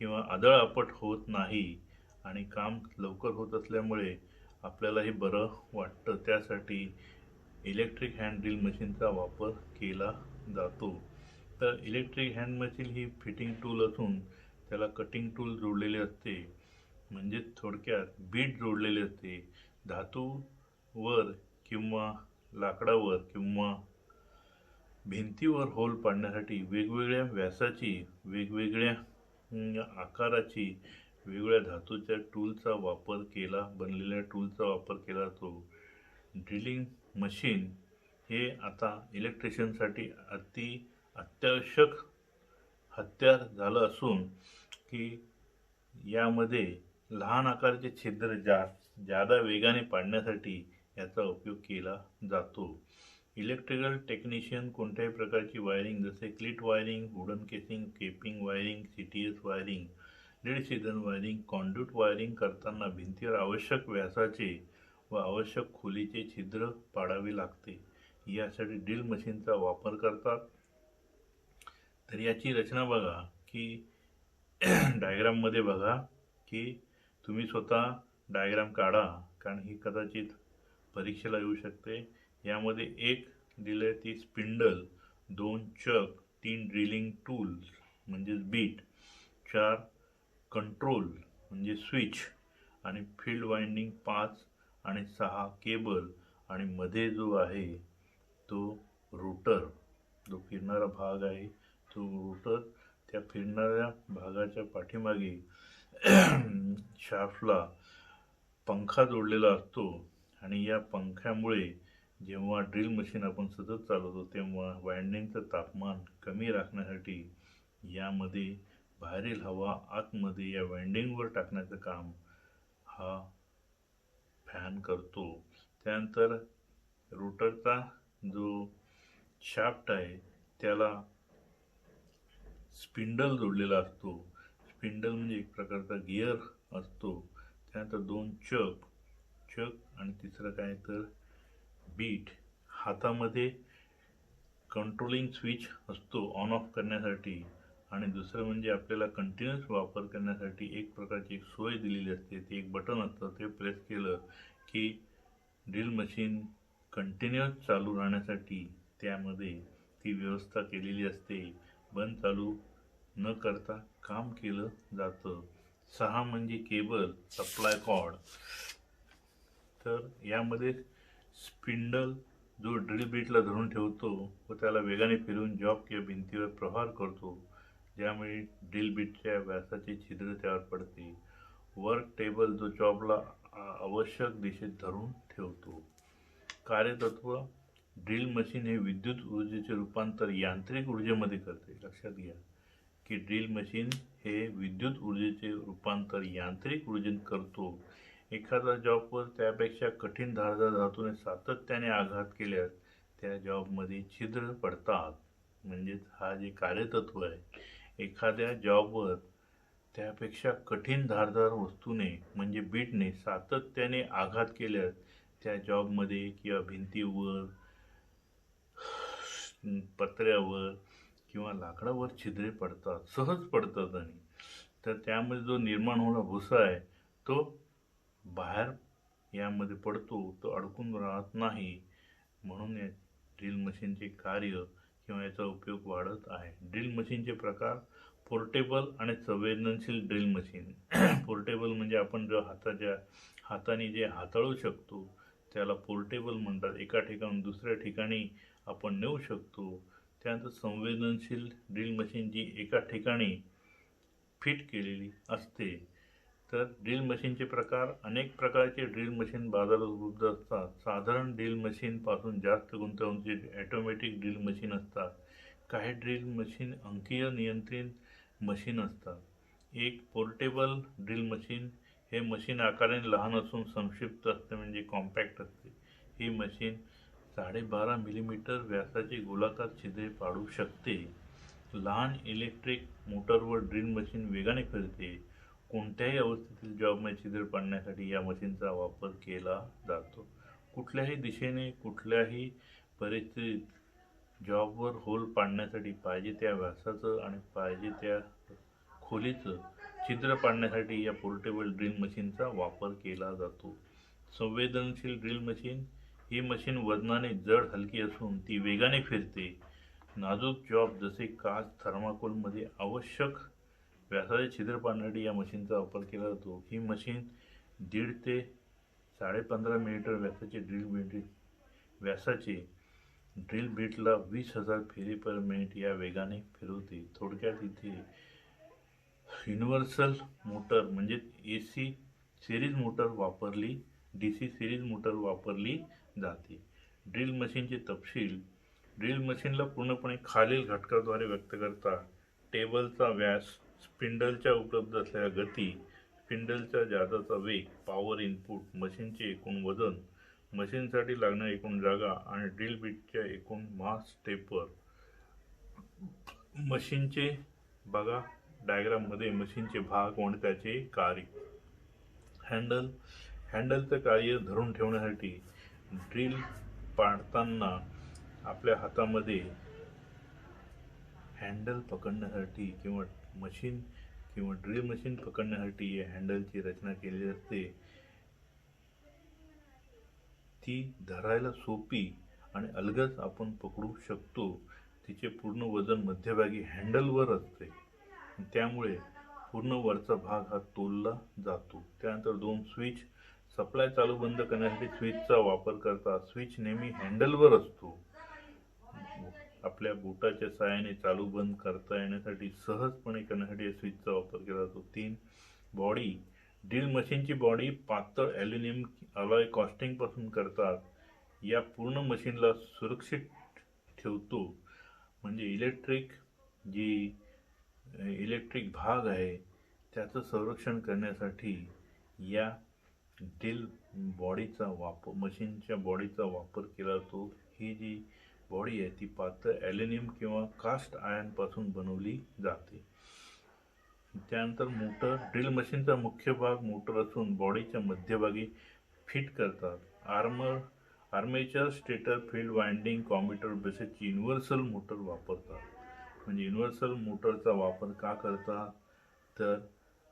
किंवा आदळआपट होत नाही आणि काम लवकर होत असल्यामुळे आपल्यालाही बरं वाटतं. त्यासाठी इलेक्ट्रिक हँड ड्रिल मशीनचा वापर केला जातो. तर इलेक्ट्रिक हँड मशीन ही फिटिंग टूल असून त्याला कटिंग टूल जोडलेले असते. म्हणजे थोडक्यात बीट जोडलेले असते. धातूवर किंवा लाकडावर किंवा भिंतीवर होल पाडण्यासाठी वेगवेगळ्या व्यासाची, वेगवेगळ्या आकाराची, वेगवेगळ्या धातूच्या बनलेल्या टूलचा वापर केला जातो. ड्रिलिंग मशीन हे आता इलेक्ट्रिशियनसाठी अत्यावश्यक हत्यार झालं असून की यामध्ये लहान आकाराचे छिद्र जादा वेगाने पाडण्यासाठी याचा उपयोग केला जातो. इलेक्ट्रिकल टेक्निशियन कोणत्याही प्रकारची वायरिंग जसे cleat wiring, wooden casing, capping wiring, CTS wiring, lead sheathed wiring, conduit wiring करताना भिंतीवर आवश्यक व्यासाचे व आवश्यक खोलीचे छिद्र पाडावे लागते. यासाठी ड्रिल मशीनचा वापर करतात. तर याची रचना बघा की डायग्राममध्ये बघा की तुम्ही स्वतः डायग्राम काढा, कारण ही कदाचित परीक्षेला येऊ शकते. यामध्ये एक दिले ती स्पिंडल, 2 चक, 3 ड्रिलिंग टूल्स म्हणजेच बीट, 4 कंट्रोल म्हणजे स्विच आणि फील्ड वाइंडिंग 5 आणि 6 केबल आणि मध्ये जो आहे तो रोटर, जो फिरणारा भाग आहे तो रोटर. त्या फिरणाऱ्या भागाच्या पाठीमागे शाफ्टला पंखा जोडलेला असतो आणि या पंख्यामुळे जेव्हा ड्रिल मशीन आपण सतत चालवतो तेव्हा वाइंडिंगचं तापमान कमी राखण्यासाठी यामध्ये बाहेरील हवा आतमध्ये या वाइंडिंगवर टाकण्याचं काम हा फॅन करतो. त्यानंतर रोटरचा जो शाफ्ट आहे त्याला स्पिंडल जोडलेला असतो. स्पिंडल म्हणजे एक प्रकारचा गिअर असतो. त्यानंतर 2 चक आणि तिसरं काय तर बीट. हातामध्ये कंट्रोलिंग स्विच असतो ऑन ऑफ करण्यासाठी आणि दुसरं म्हणजे आपल्याला कंटिन्युअस वापर करण्यासाठी एक प्रकारची एक सोय दिलेली असते. ते एक बटन असतं, ते प्रेस केलं की ड्रिल मशीन कंटिन्युअस चालू राहण्यासाठी त्यामध्ये ती व्यवस्था केलेली असते. बंद चालू न करता काम केलं जातं. 6 म्हणजे केबल, सप्लाय कॉर्ड. तर यामध्ये स्पिंडल जो ड्रिल बीटला धरून ठेवतो व त्याला वेगाने फिरवून जॉब किंवा भिंतीवर प्रहार करतो, ज्यामुळे ड्रिल बीटच्या व्यासाचे छिद्र त्यावर पडते. वर्क टेबल जो जॉबला आवश्यक दिशेत धरून ठेवतो. कार्यतत्व: ड्रिल मशीन हे विद्युत ऊर्जेचे रूपांतर यांत्रिक ऊर्जेमध्ये करते. लक्षात घ्या की ड्रिल मशीन हे विद्युत ऊर्जेचे रूपांतर यांत्रिक ऊर्जेत करतो. एखादा जॉबवर त्यापेक्षा कठीण धारदार धातूने सातत्याने आघात केल्यास त्या जॉबमध्ये छिद्र पडतात. म्हणजेच हा जे कार्यतत्व आहे, एखाद्या जॉबवर त्यापेक्षा कठीण धारदार वस्तूने म्हणजे बीटने सातत्याने आघात केल्यास त्या जॉबमध्ये किंवा भिंतीवर, पत्र्यावर किंवा लाकडावर छिद्रे पडतात, सहज पडतात. आणि तर त्यामध्ये जो निर्माण होणारा भुसा आहे तो बाहेर यामध्ये पडतो, तो अडकून राहत नाही. म्हणून या ड्रिल मशीनचे कार्य किंवा याचा उपयोग वाढत आहे. ड्रिल मशीनचे प्रकार: पोर्टेबल आणि संवेदनशील ड्रिल मशीन. पोर्टेबल म्हणजे आपण जो हाताने जे हाताळू शकतो त्याला पोर्टेबल म्हणतात. एका ठिकाणून दुसऱ्या ठिकाणी आपण नेऊ शकतो. त्यानंतर संवेदनशील ड्रिल मशीन जी एका ठिकाणी फिट केलेली असते. तर ड्रिल मशीनचे प्रकार: अनेक प्रकारचे ड्रिल मशीन बाजारात उपलब्ध असतात. साधारण ड्रिल मशीनपासून जास्त गुंतागुंतीचे ऑटोमॅटिक ड्रिल मशीन असतात. काही ड्रिल मशीन अंकीय नियंत्रित मशीन असतात. एक पोर्टेबल ड्रिल मशीन. हे मशीन आकाराने लहान असून संक्षिप्त असते म्हणजे कॉम्पॅक्ट असते. ही मशीन 12.5 मिलीमीटर व्यासाचे गोलाकार छिद्रे पाडू शकते. लहान इलेक्ट्रिक मोटरवर ड्रिल मशीन वेगाने फिरते. कोणत्याही अवस्थेतील जॉबमध्ये छिद्र पाडण्यासाठी या मशीनचा वापर केला जातो. कुठल्याही दिशेने कुठल्याही परिस्थितीत जॉबवर होल पाडण्यासाठी पाहिजे त्या व्यासाचं आणि पाहिजे त्या खोलीचं छिद्र पाडण्यासाठी या पोर्टेबल ड्रिल मशीनचा वापर केला जातो. संवेदनशील ड्रिल मशीन. ही मशीन वजनाने जड हलकी असून ती वेगाने फिरते. नाजूक जॉब जसे काच, थर्माकोलमध्ये आवश्यक व्यासाचे छिद्र पाडण्यासाठी या मशीनचा वापर केला जातो. ही मशीन 1.5 ते 15.5 मिलीमीटर व्यासाचे ड्रिल बीटला 20,000 फेरी पर मिनिट या वेगाने फिरवते. थोडक्यात इथे युनिव्हर्सल मोटर म्हणजे AC सिरीज मोटर वापरली, DC सिरीज मोटर वापरली जाते. ड्रिल मशीनचे तपशील. ड्रिल मशीनला पूर्णपणे खालील घटकाद्वारे व्यक्त करतात: टेबलचा व्यास, स्पिंडलच्या उपलब्ध असलेल्या गती, स्पिंडलच्या जादाचा वेग, पॉवर इनपुट, मशीनचे एकूण वजन, मशीनसाठी लागणारी एकूण जागा आणि ड्रिल बीटच्या एकूण मास टेपर. मशीनचे बघा डायग्राममध्ये मशीनचे भाग आणि त्याचे कार्य. हँडल. हँडलचं कार्य धरून ठेवण्यासाठी. ड्रिल पाडताना आपल्या हातामध्ये हँडल पकडण्यासाठी किंवा ड्रिल मशीन पकडण्यासाठी या हँडलची रचना केलेली असते. ती धरायला सोपी आणि अलगद आपण पकडू शकतो. तिचे पूर्ण वजन मध्यभागी हँडलवर असते. त्यामुळे पूर्ण वरचा भाग हा तोलला जातो. त्यानंतर 2 स्विच. सप्लाय चालू बंद करण्यासाठी स्विचचा वापर करतात. स्विच नेहमी हँडलवर असतो. आपल्या बोटाच्या सहाय्याने चालू बंद करता येण्यासाठी सहजपणे करण्यासाठी या स्विचचा वापर केला जातो. 3 बॉडी. ड्रिल मशीनची बॉडी पातळ ॲल्युमिनियम अलॉय कास्टिंगपासून करतात. या पूर्ण मशीनला सुरक्षित ठेवतो. म्हणजे इलेक्ट्रिक भाग आहे त्याचं संरक्षण करण्यासाठी या ड्रिल मशीनच्या बॉडीचा वापर केला जातो. ही जी बॉडी आहे ती पातळ ॲल्युमिनियम किंवा कास्ट आयर्नपासून बनवली जाते. त्यानंतर मोटर. ड्रिल मशीनचा मुख्य भाग मोटर असून बॉडीच्या मध्यभागी फिट करतात. आर्मेचर, स्टेटर, फील्ड वाइंडिंग, कॉम्युटेटर बेसची युनिव्हर्सल मोटर वापरतात. म्हणजे युनिव्हर्सल मोटरचा वापर का करतात तर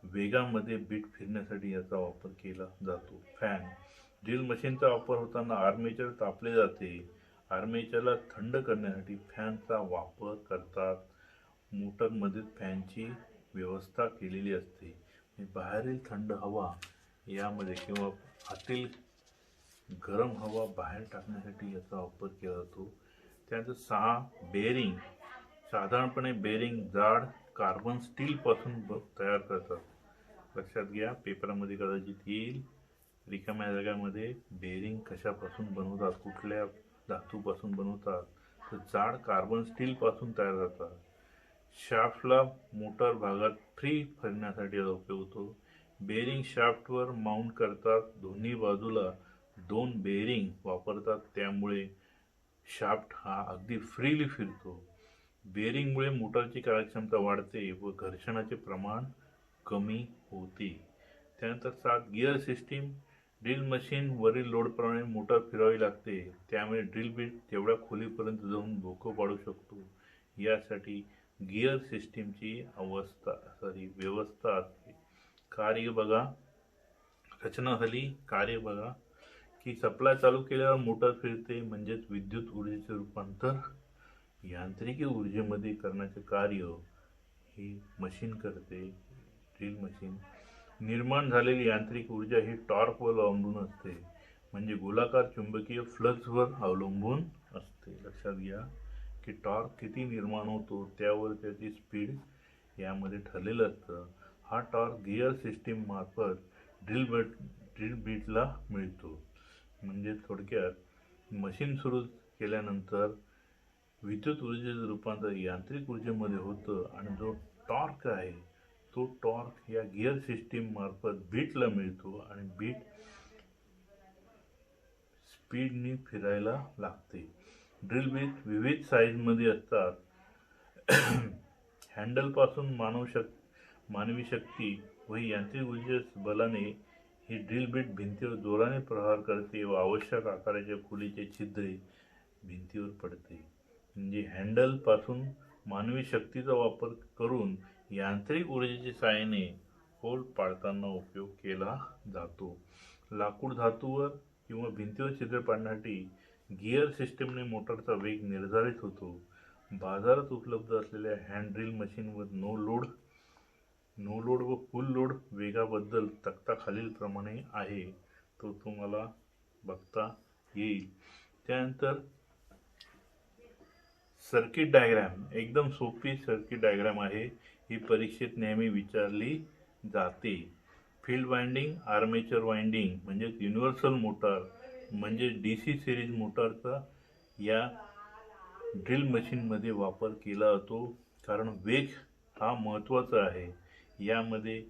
वेगामध्ये बीट फिरण्यासाठी याचा वापर केला जातो. फॅन. ड्रिल मशीनचा वापर होताना आर्मेचर तापले जाते. आर्मेचरला थंड करण्यासाठी फॅनचा वापर करतात. मोटरमध्ये फॅनची व्यवस्था केलेली असते. बाहेरील थंड हवा यामध्ये किंवा आतील गरम हवा बाहेर टाकण्यासाठी याचा वापर केला जातो. त्यानंतर 6 बेअरिंग. साधारणपणे बेअरिंग जाड कार्बन स्टीलपासून तयार करतात. लक्षात घ्या, पेपरामध्ये कदाचित येईल. रिकाम्या जागामध्ये बेअरिंग कशापासून बनवतात, कुठल्या धातूपासून बनवतात तर जाड कार्बन स्टीलपासून तयार करतात. शाफ्टला मोटर भागात फ्री फिरण्यासाठी याचा उपयोग होतो. बेअरिंग शाफ्टवर माउंट करतात. दोन्ही बाजूला 2 बेअरिंग वापरतात. त्यामुळे शाफ्ट हा अगदी फ्रीली फिरतो. बेअरिंगमुळे मोटरची कार्यक्षमता वाढते व घर्षणाचे प्रमाण कमी होते. त्यानंतर 7 गिअर सिस्टीम. ड्रिल मशीन वरील लोडप्रमाणे मोटार फिरवावी लागते, त्यामुळे ड्रिल बीट तेवढ्या खोलीपर्यंत जाऊन भोकं पाडू शकतो. यासाठी गिअर सिस्टीमची व्यवस्था असते. कार्य बघा, रचना झाली. कार्य बघा की सप्लाय चालू केल्यावर मोटार फिरते, म्हणजेच विद्युत ऊर्जेचे रूपांतर यांत्रिकी ऊर्जेमध्ये करण्याचे कार्य ही मशीन करते, ड्रिल मशीन. निर्माण झालेली यांत्रिक ऊर्जा ही टॉर्कवर अवलंबून असते, म्हणजे गोलाकार चुंबकीय फ्लक्सवर अवलंबून असते. लक्षात घ्या की टॉर्क किती निर्माण होतो त्यावर त्याची स्पीड यामध्ये ठरलेलं असतं. हा टॉर्क गिअर सिस्टीम मार्फत ड्रिल बीटला मिळतो. म्हणजे थोडक्यात मशीन सुरू केल्यानंतर विद्युत ऊर्जेचं रूपांतर यांत्रिक ऊर्जेमध्ये होतं आणि जो टॉर्क आहे तो टॉर्क या गिअर सिस्टीम मार्फत बीटला मिळतो आणि बीट स्पीडने फिरायला लागते. ड्रिल बीट विविध साईजमध्ये असतात. हँडलपासून मानवी शक्ती व यांत्रिक ऊर्जेच्या बलाने ही ड्रिल बीट भिंतीवर जोराने प्रहार करते व आवश्यक आकाराच्या खोलीचे छिद्रे भिंतीवर पडते. म्हणजे हँडलपासून मानवी शक्तीचा वापर करून यांत्रिक ऊर्जेच्या सहाय्याने होल पाडताना उपयोग केला जातो. लाकूड धातूवर किंवा भिंतीवर छिद्र पाडण्यासाठी गिअर सिस्टीमने मोटारचा वेग निर्धारित होतो. बाजारात उपलब्ध असलेल्या हँड ड्रिल मशीनवर नो लोड व फुल लोड वेगाबद्दल तक्ता खालीलप्रमाणे आहे, तो तुम्हाला बघता येईल. त्यानंतर सर्किट डायग्राम, एकदम सोपी सर्किट डायग्राम आहे ही, परीक्षेत नेहमी विचारली जाते. फील्ड वाइंडिंग, आर्मेचर वाइंडिंग म्हणजे युनिव्हर्सल मोटार म्हणजे DC सिरीज मोटारचा या ड्रिल मशीनमध्ये वापर केला जातो, कारण वेग हा महत्त्वाचा आहे. यामध्ये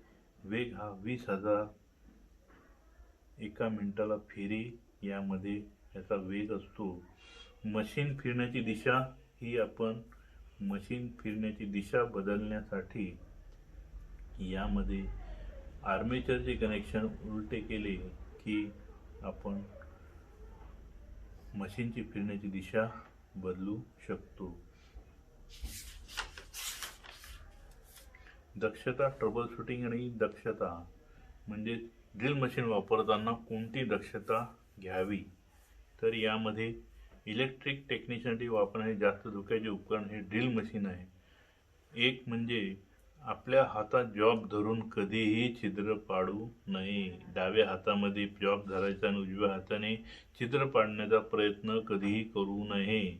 वेग हा 20,000 एका मिनिटाला फेरी यामध्ये याचा वेग असतो. मशीन फिरण्याची दिशा ही आपण मशीन फिरण्याची दिशा बदलण्यासाठी यामध्ये आर्मेचरचे कनेक्शन उलटे केले की आपण मशीनची फिरण्याची दिशा बदलू शकतो. दक्षता, ट्रबल शूटिंग आणि दक्षता म्हणजे ड्रिल मशीन वापरताना कोणती दक्षता घ्यावी, तर यामध्ये इलेक्ट्रिक टेक्निशियनसाठी वापरणारे जास्त धोक्याचे उपकरण हे ड्रिल मशीन आहे. एक म्हणजे आपल्या हातात जॉब धरून कधीही छिद्र पाडू नये. डाव्या हातामध्ये जॉब धरायचा आणि उजव्या हाताने छिद्र पाडण्याचा प्रयत्न कधीही करू नये.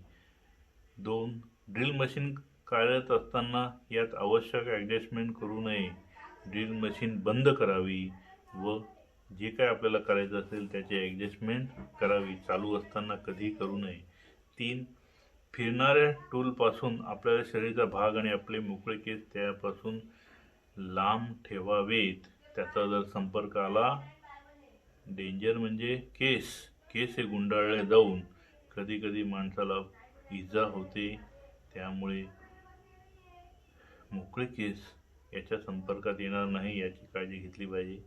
2. ड्रिल मशीन कार्यरत असताना यात आवश्यक ॲडजस्टमेंट करू नये. ड्रिल मशीन बंद करावी व जे काय आपल्याला करायचं असेल त्याची ॲडजस्टमेंट करावी, चालू असताना कधीही करू नये. 3. फिरणाऱ्या टूलपासून आपल्या शरीराचा भाग आणि आपले मोकळे केस त्यापासून लांब ठेवावेत. त्याचा जर संपर्क आला, डेंजर म्हणजे केस हे गुंडाळले जाऊन कधी कधी माणसाला इजा होते, त्यामुळे मोकळे केस याच्या संपर्कात येणार नाही याची काळजी घेतली पाहिजे.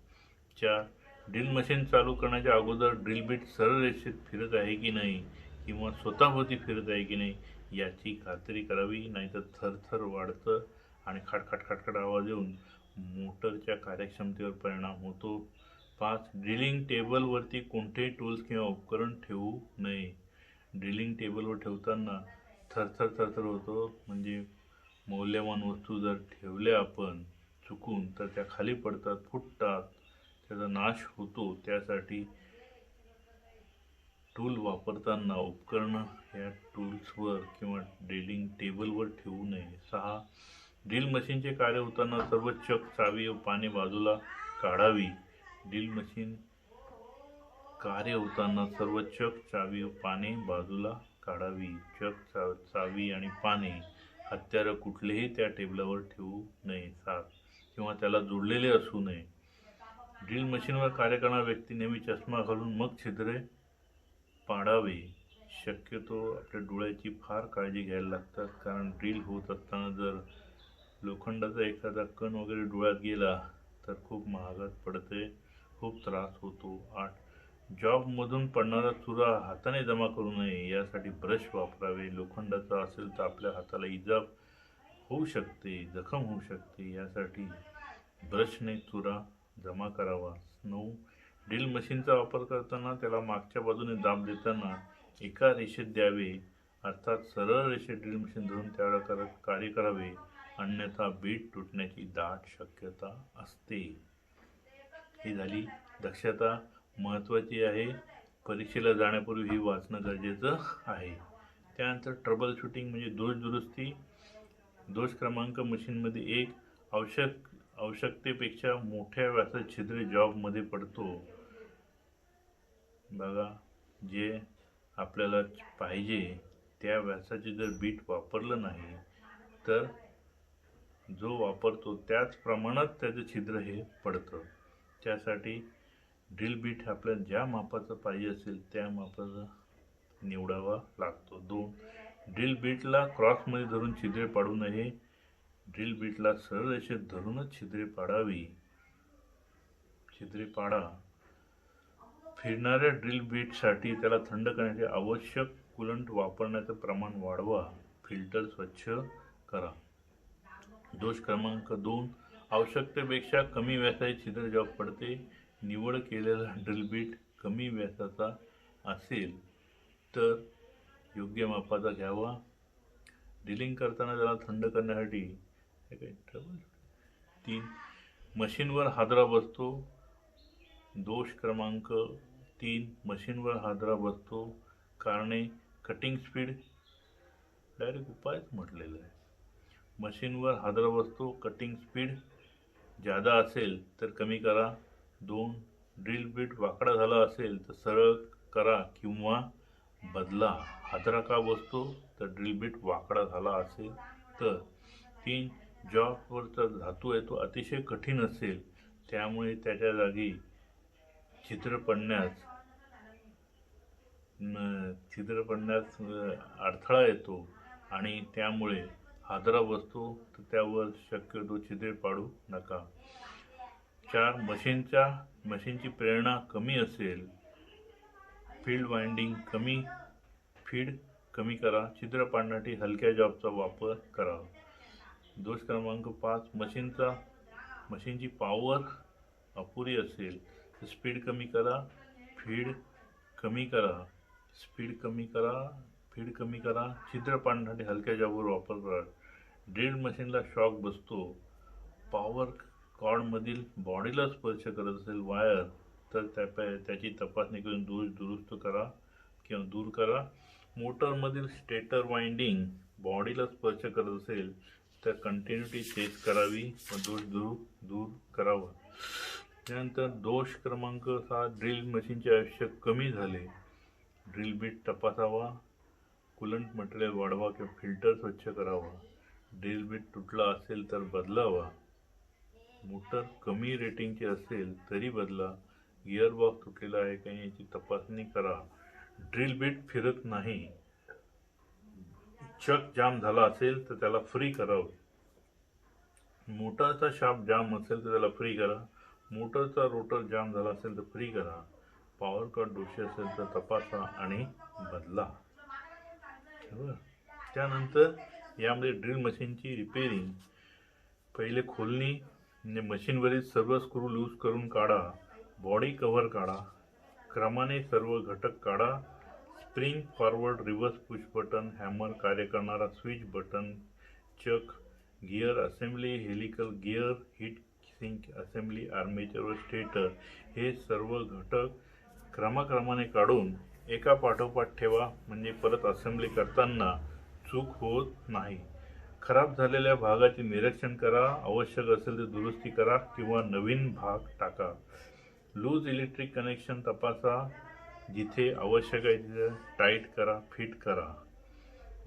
4. ड्रिल मशीन चालू करण्याच्या अगोदर ड्रिल बीट सरळ रेषेत फिरत आहे की नाही किंवा स्वतःभोवती फिरत आहे की नाही याची खात्री करावी, नाहीतर थरथर वाढतं आणि खटखट आवाज येऊन मोटरच्या कार्यक्षमतेवर परिणाम होतो. 5. ड्रिलिंग टेबलवरती कोणतेही टूल्स किंवा उपकरण ठेवू नये. ड्रिलिंग टेबलवर ठेवताना थरथर होतो, म्हणजे मौल्यवान वस्तू जर ठेवल्या आपण चुकून तर त्या खाली पडतात, फुटतात, त्याचा नाश होतो. त्यासाठी टूल वापरताना उपकरणं या टूल्सवर किंवा ड्रिलिंग टेबलवर ठेवू नये. 6. ड्रिल मशीनचे कार्य होताना सर्व चक, चावी व पाने बाजूला काढावी. ड्रिल मशीन कार्य होताना सर्व चक, चावी व पाने बाजूला काढावी. चक, चावी आणि पाने, हत्यारं कुठलेही त्या टेबलावर ठेवू नये. 7. किंवा त्याला जोडलेले असू नये. ड्रिल मशीनवर कार्य करणारा व्यक्ती नेहमी चष्मा घालून मग छिद्रे पाडावे. शक्यतो आपल्या डोळ्याची फार काळजी घ्यायला लागतात, कारण ड्रिल होत असताना जर लोखंडाचा एखादा कण वगैरे डोळ्यात गेला तर खूप महागात पडते, खूप त्रास होतो. 8. जॉबमधून पडणारा चुरा हाताने जमा करू नये यासाठी ब्रश वापरावे. लोखंडाचा असेल तर आपल्या हाताला इजा होऊ शकते, जखम होऊ शकते, यासाठी ब्रशने चुरा जमा करावा. 9. ड्रिल मशीनचा वापर करताना त्याला मागच्या बाजूने दाब देताना एका रेषेत द्यावे, अर्थात सरळ रेषेत ड्रिल मशीन धरून त्याला कार्य करावे, अन्यथा बीट तुटण्याची दाट शक्यता असते. ही झाली दक्षता, महत्त्वाची आहे. परीक्षेला जाण्यापूर्वी ही वाचणं गरजेचं आहे. त्यानंतर ट्रबल शूटिंग म्हणजे दोष दुरुस्ती. दोष क्रमांक मशीनमध्ये 1. आवश्यकतेपेक्षा मोठ्या व्यासाचे छिद्र जॉबमध्ये पडतो. बघा, जे आपल्याला पाहिजे त्या व्यासाचे जर बीट वापरलं नाही तर जो वापरतो त्याच प्रमाणात त्याचं छिद्र हे पडतं. त्यासाठी ड्रिल बीट आपल्याला ज्या मापाचं पाहिजे असेल त्या मापाचा निवडावा लागतो. 2. ड्रिल बीटला क्रॉसमध्ये धरून छिद्रे पाडू नये. ड्रिल बीटला सरळ रेषेत धरूनच छिद्रे पाडावी. छिद्रे पाडा. फिरणाऱ्या ड्रिल बीटसाठी त्याला थंड करण्याचे आवश्यक कूलंट वापरण्याचं प्रमाण वाढवा. फिल्टर स्वच्छ करा. दोष क्रमांक 2. आवश्यकतेपेक्षा कमी व्यासाचे छिद्र जॉब पडते. निवड केलेला ड्रिल बीट कमी व्यासाचा असेल तर योग्य मापाचा घ्यावा. ड्रिलिंग करताना त्याला थंड करण्यासाठी 3. मशीनवर हादरा बसतो. दोष क्रमांक 3. मशीनवर हादरा बसतो. कारणे: कटिंग स्पीड, डायरेक्ट उपायच म्हटलेलं आहे. मशीनवर हादरा बसतो. कटिंग स्पीड जादा असेल तर कमी करा. 2. ड्रिल बीट वाकडा झाला असेल तर सरळ करा किंवा बदला. हादरा का बसतो तर ड्रिल बीट वाकडा झाला असेल तर. 3. जॉबवरचा धातू आहे तो अतिशय कठीण असेल, त्यामुळे त्याच्या जागी छिद्र पडण्यास अडथळा येतो आणि त्यामुळे हादरा बसतो, तर त्यावर शक्यतो छिद्रे पाडू नका. 4. मशीनची प्रेरणा कमी असेल, फीड कमी करा. छिद्र पाडण्यासाठी हलक्या जॉबचा वापर करा. दोष क्रमांक 5. मशीनची पॉवर अपुरी असेल तर स्पीड कमी करा, फीड कमी करा. छिद्र पाडण्यासाठी हलक्या जॉबवर वापर करा. ड्रिल मशीनला शॉक बसतो. पॉवर कॉर्डमधील बॉडीला स्पर्श करत असेल वायर तर त्याची तपासणी करून दोष दुरुस्त करा किंवा दूर करा. मोटरमधील स्टेटर वाइंडिंग बॉडीला स्पर्श करत असेल तर कंटिन्युटी चेक करावी व दोष दूर करावा. त्यानंतर दोष क्रमांक 7. ड्रिल मशीनचे आयुष्य कमी झाले. ड्रिल बीट तपासावा, कूलंट मटेरियल वाढवा किंवा फिल्टर स्वच्छ करावा. ड्रिल बीट तुटला असेल तर बदलावा. मोटर कमी रेटिंगची असेल तरी बदला. गिअरबॉक्स तुटलेला आहे का याची तपासणी करा. ड्रिल बीट फिरत नाही, चक जाम झाला असेल तर त्याला फ्री करावे. मोटरचा शाफ्ट जाम असेल तर त्याला फ्री करा. मोटरचा रोटर जाम झाला असेल तर फ्री करा. पॉवर कट दोषी असेल तर तपासा आणि बदला. त्यानंतर यामध्ये ड्रिल मशीनची रिपेरिंग. पहिले खोलणी, मशीनवरील सर्व स्क्रू लूज करून काढा. बॉडी कव्हर काढा. क्रमाने सर्व घटक काढा. Spring, forward, reverse, push button, hammer, कार्य करणारा switch button, chuck, gear assembly, helical gear, heat sink assembly, armature व स्टेटर हे सर्व घटक क्रमाक्रमाने काढून एका पाठोपाठ ठेवा, म्हणजे परत असेंब्ली करताना चूक होत नाही. खराब झालेल्या भागाचे निरीक्षण करा. आवश्यक असेल तर दुरुस्ती करा किंवा नवीन भाग टाका. लूज इलेक्ट्रिक कनेक्शन तपासा. जिथे आवश्यक आहे तिथे टाईट करा, फिट करा.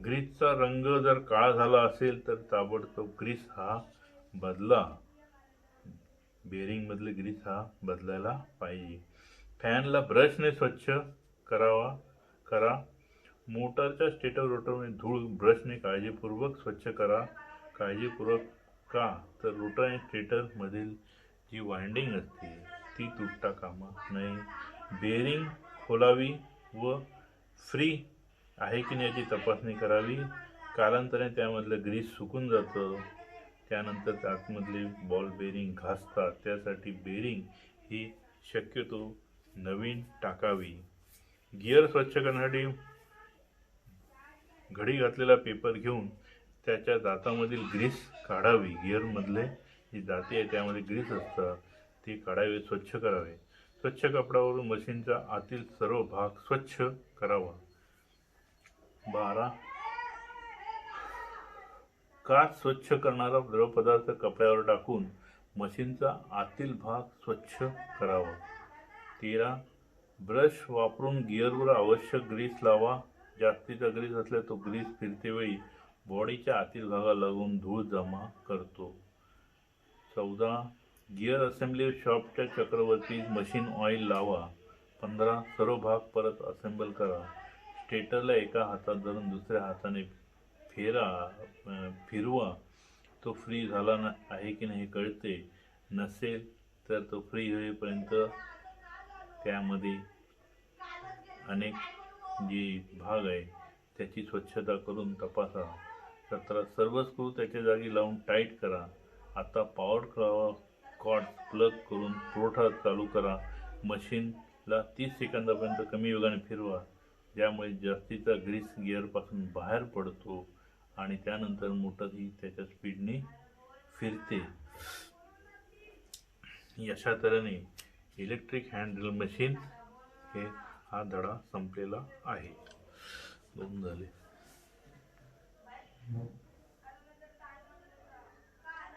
ग्रीसचा रंग जर काळा झाला असेल तर ताबडतोब ग्रीस हा बदला. बेरिंगमधले ग्रीस हा बदलायला पाहिजे. फॅनला ब्रशने स्वच्छ करा. मोटरच्या स्टेटर रोटरमध्ये धूळ ब्रशने काळजीपूर्वक स्वच्छ करा. काळजीपूर्वक का तर रोटर आणि स्टेटरमधील जी वाइंडिंग असते ती तुटता कामा नये. बेअरिंग खोलावी व फ्री आहे की नाही याची तपासणी करावी. कालांतराने त्यामधलं ग्रीस सुकून जातं, त्यानंतर त्या आतमधले बॉल बेअरिंग घासतात. त्यासाठी बेअरिंग ही शक्यतो नवीन टाकावी. गिअर स्वच्छ करण्यासाठी घडी घातलेला पेपर घेऊन त्याच्या दातामधील ग्रीस काढावी. गिअरमधले जी दाते आहे त्यामध्ये ग्रीस असतात ते काढावे, स्वच्छ करावे. स्वच्छ कपड्यावरून मशीनचा आतील सर्व भाग स्वच्छ करावा. 12. काच स्वच्छ करणारा द्रवपदार्थ कपड्यावर टाकून मशीनचा आतील भाग स्वच्छ करावा. 13. ब्रश वापरून गिअरवर आवश्यक ग्रीस लावा. जास्तीचा ग्रीस असल्यास तो ग्रीस फिरतेवेळी बॉडीच्या आतील भागाला लागून धूळ जमा करतो. 14. गिअर असेंब्ली शॉफ्टच्या चक्रवर्ती मशीन ऑइल लावा. 15. सर्व भाग परत असेंबल करा. स्टेटरला एका हातात धरून दुसऱ्या हाताने फिरवा. तो फ्री झाला आहे की नाही कळते. नसेल तर तो फ्री होईपर्यंत त्यामध्ये अनेक जे भाग आहे त्याची स्वच्छता करून तपासा. 17. सर्व स्क्रू त्याच्या जागी लावून टाईट करा. आता पॉवर कॉर्ड प्लग करून पुरवठा चालू करा. मशीनला 30 सेकंदापर्यंत कमी वेगाने फिरवा, ज्यामुळे जास्तीचा ग्रीस गिअरपासून बाहेर पडतो आणि त्यानंतर मोटरही त्याच्या स्पीडने फिरते. अशा तऱ्हेने इलेक्ट्रिक हँडल मशीन हा धडा संपलेला आहे. 2 झाले.